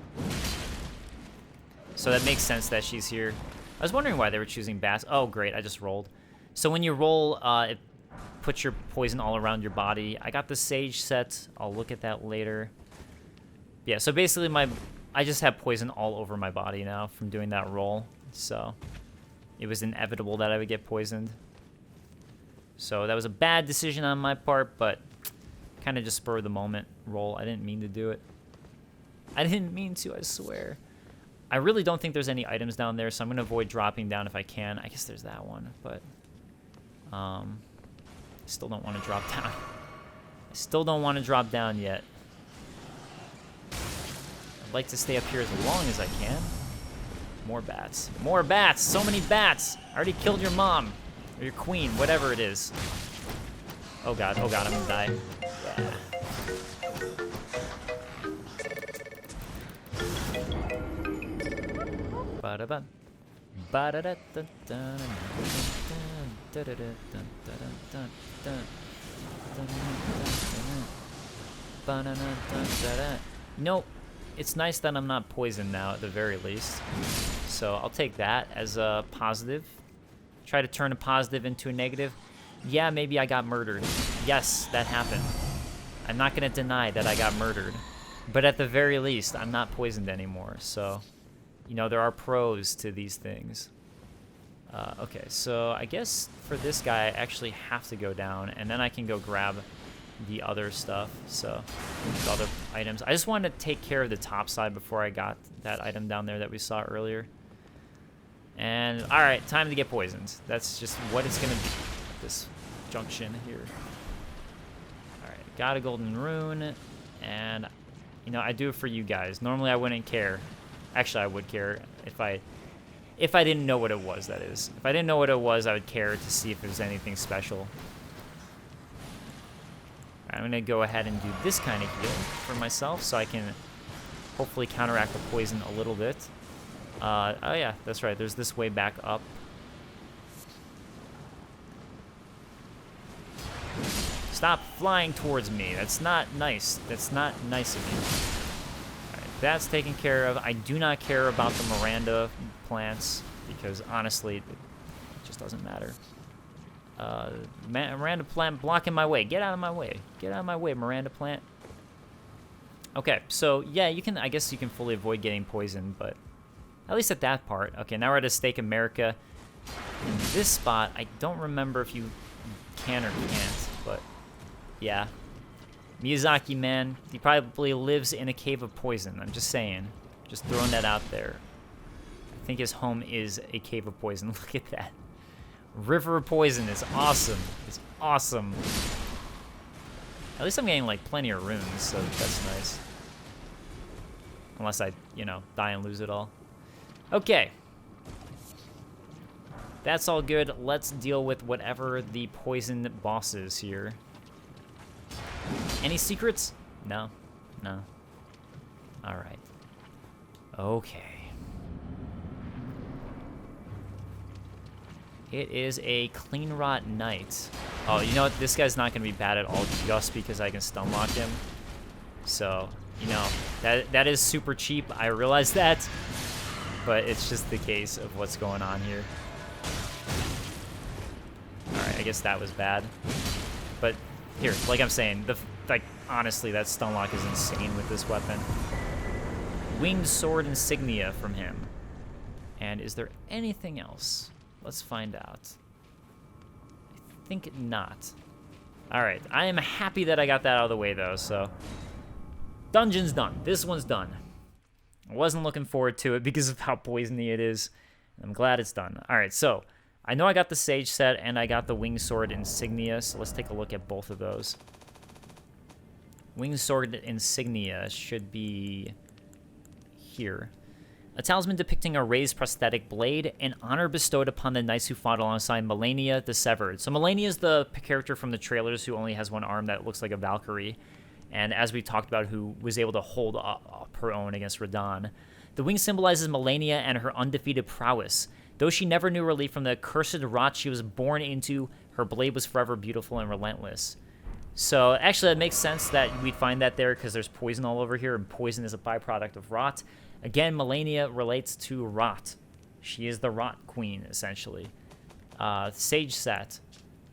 So that makes sense that she's here. I was wondering why they were choosing bats. Oh, great. I just rolled. So when you roll, it puts your poison all around your body. I got the Sage set. I'll look at that later. Yeah, so basically I just have poison all over my body now from doing that roll. So it was inevitable that I would get poisoned. So that was a bad decision on my part, but kind of just spur of the moment roll. I didn't mean to do it. I didn't mean to, I swear. I really don't think there's any items down there, so I'm going to avoid dropping down if I can. I guess there's that one, but still don't want to drop down. I still don't want to drop down yet. I'd like to stay up here as long as I can. More bats. More bats! So many bats! I already killed your mom. Or your queen, whatever it is. Oh god, I'm gonna die. Yeah. Ba-da-ba. Ba-da-da-da-da. Nope. It's nice that I'm not poisoned now, at the very least. So I'll take that as a positive. Try to turn a positive into a negative. Yeah, maybe I got murdered. Yes, that happened. I'm not going to deny that I got murdered. But at the very least, I'm not poisoned anymore. So, you know, there are pros to these things. Okay, so I guess for this guy, I actually have to go down. And then I can go grab the other stuff. So, the other items. I just wanted to take care of the top side before I got that item down there that we saw earlier. And, alright, time to get poisoned. That's just what it's gonna be at this junction here. Alright, got a golden rune. And, you know, I do it for you guys. Normally I wouldn't care. Actually, I would care if I didn't know what it was, that is. If I didn't know what it was, I would care to see if there's anything special. I'm going to go ahead and do this kind of heal for myself so I can hopefully counteract the poison a little bit. Oh yeah, that's right. There's this way back up. Stop flying towards me. That's not nice. That's not nice of you. Alright, that's taken care of. I do not care about the Miranda plants because honestly, it just doesn't matter. Miranda plant blocking my way. Get out of my way. Get out of my way, Miranda plant. Okay, so yeah, you can. I guess you can fully avoid getting poisoned, but at least at that part. Okay, now we're at a Stake America. In this spot, I don't remember if you can or can't, but yeah. Miyazaki, man, he probably lives in a cave of poison. I'm just saying. Just throwing that out there. I think his home is a cave of poison. Look at that. River of Poison is awesome. It's awesome. At least I'm getting, like, plenty of runes, so that's nice. Unless I, you know, die and lose it all. Okay. That's all good. Let's deal with whatever the poison boss is here. Any secrets? No. No. Alright. Okay. It is a Clean Rot Knight. Oh, you know what? This guy's not going to be bad at all just because I can stun lock him. So, you know, that is super cheap. I realize that. But it's just the case of what's going on here. Alright, I guess that was bad. But here, like I'm saying, honestly, that stun lock is insane with this weapon. Winged Sword Insignia from him. And is there anything else? Let's find out. I think not. Alright, I am happy that I got that out of the way, though, so... Dungeon's done. This one's done. I wasn't looking forward to it because of how poisony it is. I'm glad it's done. Alright, so... I know I got the Sage set, and I got the Winged Sword Insignia, so let's take a look at both of those. Winged Sword Insignia should be... here. A talisman depicting a raised prosthetic blade, an honor bestowed upon the knights who fought alongside Melania the Severed. So Melania is the character from the trailers who only has one arm that looks like a Valkyrie, and as we talked about, who was able to hold up her own against Radahn. The wing symbolizes Melania and her undefeated prowess. Though she never knew relief from the cursed rot she was born into, her blade was forever beautiful and relentless. So actually, it makes sense that we'd find that there because there's poison all over here, and poison is a byproduct of rot. Again, Melania relates to rot. She is the rot queen, essentially. Sage set.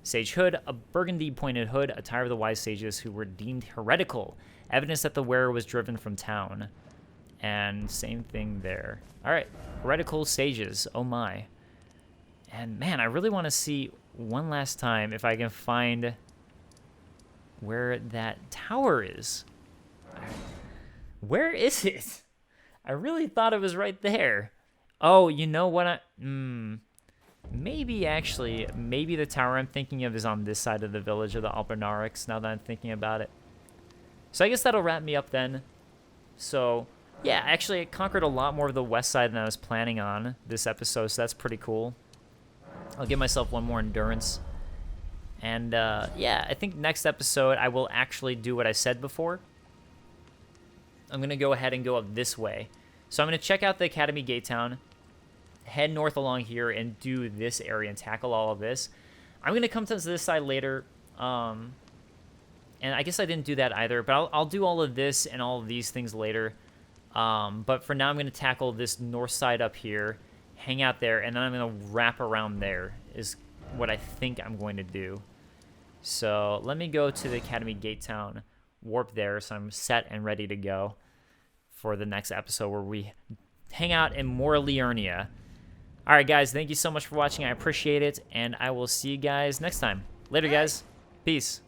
Sage hood, a burgundy-pointed hood, attire of the wise sages who were deemed heretical. Evidence that the wearer was driven from town. And same thing there. All right, heretical sages. Oh my. And man, I really want to see one last time if I can find where that tower is. Where is it? I really thought it was right there. Oh, you know what? Maybe the tower I'm thinking of is on this side of the village of the Alpernarix, now that I'm thinking about it. So I guess that'll wrap me up then. So, yeah, actually, I conquered a lot more of the west side than I was planning on this episode, so that's pretty cool. I'll give myself one more endurance. And, yeah, I think next episode I will actually do what I said before. I'm going to go ahead and go up this way. So I'm going to check out the Academy Gate Town, head north along here, and do this area and tackle all of this. I'm going to come to this side later, and I guess I didn't do that either, but I'll do all of this and all of these things later. But for now, I'm going to tackle this north side up here, hang out there, and then I'm going to wrap around there is what I think I'm going to do. So let me go to the Academy Gate Town, warp there, so I'm set and ready to go for the next episode where we hang out in more Liurnia. All right, guys, thank you so much for watching. I appreciate it, and I will see you guys next time. Later, guys. Peace.